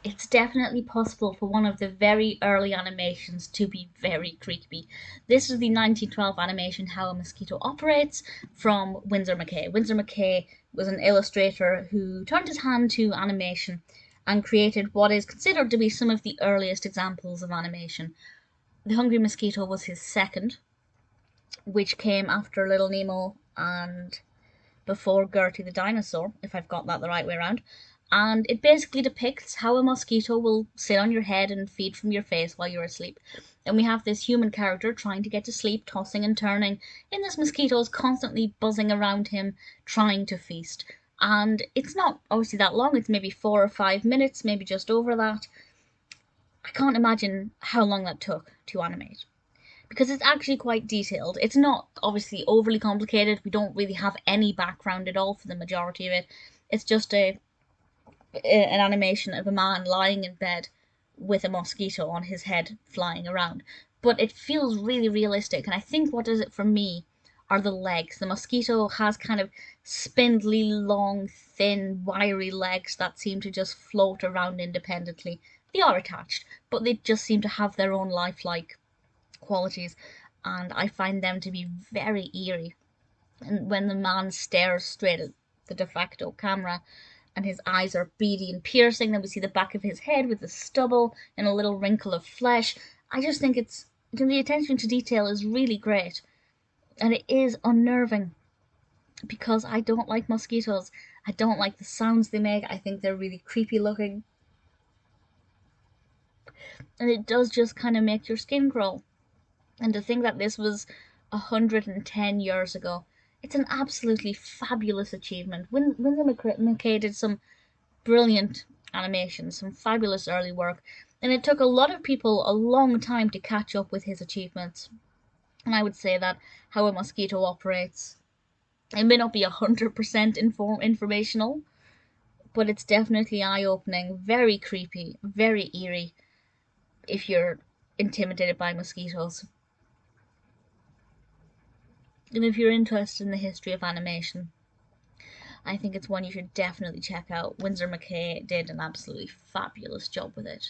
it's definitely possible for one of the very early animations to be very creepy. This is the 1912 animation How a Mosquito Operates from Winsor McCay. Winsor McCay was an illustrator who turned his hand to animation and created what is considered to be some of the earliest examples of animation. The Hungry Mosquito was his second, which came after Little Nemo and before Gertie the dinosaur, if I've got that the right way around. And it basically depicts how a mosquito will sit on your head and feed from your face while you're asleep. And we have this human character trying to get to sleep, tossing and turning, and this mosquito is constantly buzzing around him, trying to feast. And it's not obviously that long, it's maybe 4 or 5 minutes, maybe just over that. I can't imagine how long that took to animate because it's actually quite detailed. It's not obviously overly complicated. We don't really have any background at all for the majority of it. It's just an animation of a man lying in bed with a mosquito on his head flying around. But it feels really realistic, and I think what does it for me are the legs. The mosquito has kind of spindly, long, thin, wiry legs that seem to just float around independently. They are attached, but they just seem to have their own lifelike qualities, and I find them to be very eerie. And when the man stares straight at the de facto camera, and his eyes are beady and piercing, then we see the back of his head with the stubble and a little wrinkle of flesh. I just think the attention to detail is really great, and it is unnerving because I don't like mosquitoes. I don't like the sounds they make. I think they're really creepy looking, and it does just kind of make your skin crawl. And to think that this was 110 years ago, it's an absolutely fabulous achievement. Winsor McCay did some brilliant animations, some fabulous early work, and it took a lot of people a long time to catch up with his achievements. And I would say that How a Mosquito Operates, it may not be 100% informational, but it's definitely eye-opening, very creepy, very eerie if you're intimidated by mosquitoes. And if you're interested in the history of animation, I think it's one you should definitely check out. Winsor McCay did an absolutely fabulous job with it.